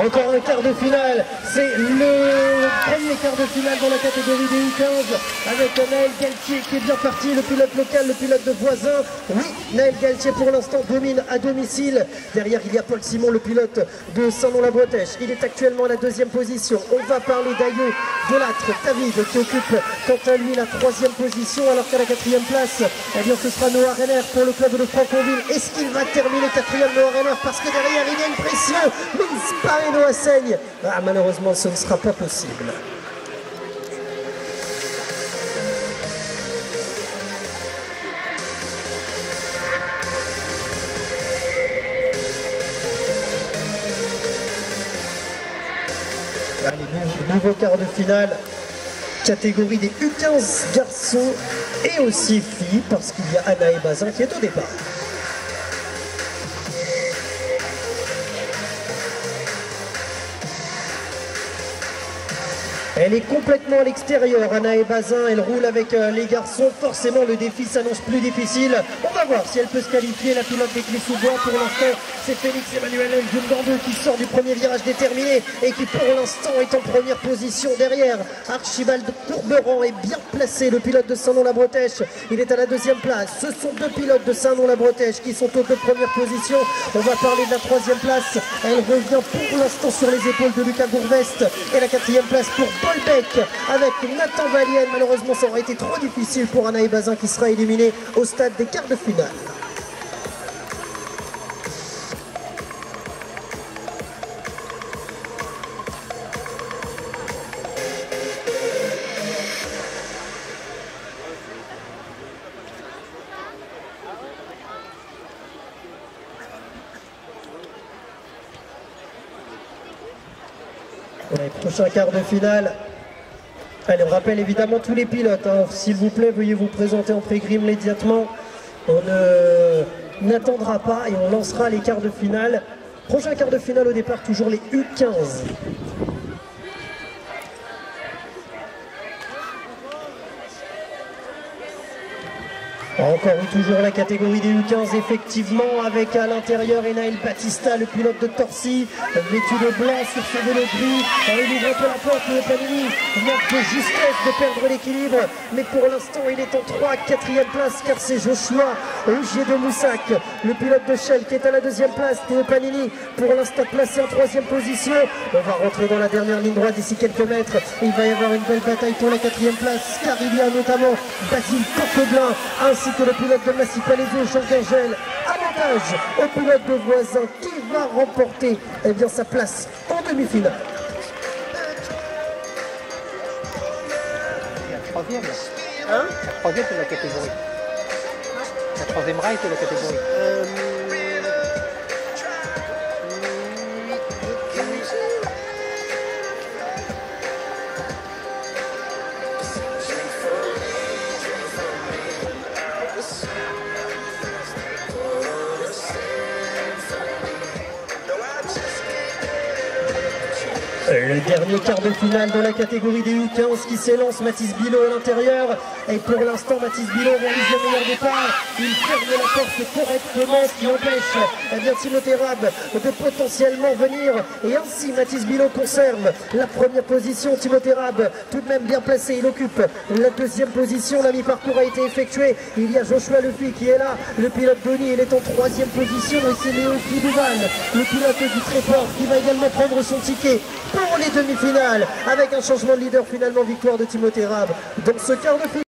Encore un quart de finale, c'est le premier quart de finale dans la catégorie des U15 avec Naël Galtier qui est bien parti, le pilote local, le pilote de voisin. Oui, Naël Galtier pour l'instant domine à domicile. Derrière il y a Paul Simon, le pilote de Saint-Nom-la-Bretèche. Il est actuellement à la deuxième position. On va parler d'Ayo Delattre, David qui occupe quant à lui la troisième position alors qu'à la quatrième place, eh bien ce sera Noah Renner pour le club de Franconville. Est-ce qu'il va terminer quatrième Noah Renner? Parce que derrière il y a une pression, mais il se paraît Noah saigne. Ah, malheureusement ce ne sera pas possible. Allez, nouveau quart de finale, catégorie des U15 garçons et aussi filles, parce qu'il y a Anaé Bazin qui est au départ. Elle est complètement à l'extérieur, Anaé Bazin, elle roule avec les garçons, forcément le défi s'annonce plus difficile. On va voir si elle peut se qualifier, la pilote des Clés-sous-Bois. Pour l'instant, c'est Félix Emmanuel Jumgando qui sort du premier virage déterminé et qui pour l'instant est en première position derrière. Archibald Courberan est bien placé, le pilote de Saint-Nom-la-Bretèche, il est à la deuxième place. Ce sont deux pilotes de Saint-Nom-la-Bretèche qui sont aux deux premières positions. On va parler de la troisième place, elle revient pour l'instant sur les épaules de Lucas Gourvest. Et la quatrième place pour Paul Beck avec Nathan Valienne. Malheureusement ça aurait été trop difficile pour Anaé Bazin qui sera éliminé au stade des quarts de finale. Ouais, prochain quart de finale. Allez, on rappelle évidemment tous les pilotes. Hein. S'il vous plaît, veuillez vous présenter en pré-grille immédiatement. On n'attendra pas et on lancera les quarts de finale. Prochain quart de finale au départ, toujours les U15. Encore toujours la catégorie des U15, effectivement, avec à l'intérieur Enaël Batista, le pilote de Torcy, vêtu de blanc sur son vélo gris. Il ouvre un peu la porte, le Panini manque de justesse de perdre l'équilibre, mais pour l'instant il est en 4e place car c'est Joshua Ogier de Moussac, le pilote de Shell qui est à la 2e place. Théo Panini pour l'instant placé en 3e position. On va rentrer dans la dernière ligne droite d'ici quelques mètres. Il va y avoir une belle bataille pour la 4e place car il y a notamment Basile Coqueblin ainsi que le pilote de Massy Palaiseau, Jean Gangel. Avantage au pilote de voisin qui va remporter bien, sa place en demi-finale. La troisième. Hein? La troisième de la catégorie. La troisième rail de la catégorie. Le dernier quart de finale de la catégorie des U15 qui s'élance, Mathis Bilot à l'intérieur. Et pour l'instant, Mathis Bilot réalise le meilleur départ. Il ferme la porte correctement, ce qui empêche Timothée Rab de potentiellement venir. Et ainsi, Mathis Bilot conserve la première position. Timothée Rab, tout de même bien placé, il occupe la 2e position. La mi-parcours a été effectué. Il y a Joshua Lepuy qui est là. Le pilote Denis, il est en 3e position. Et c'est Léo Duval, le pilote du Tréport, qui va également prendre son ticket pour les demi-finales, avec un changement de leader, finalement victoire de Timothée Rab dans ce quart de finale.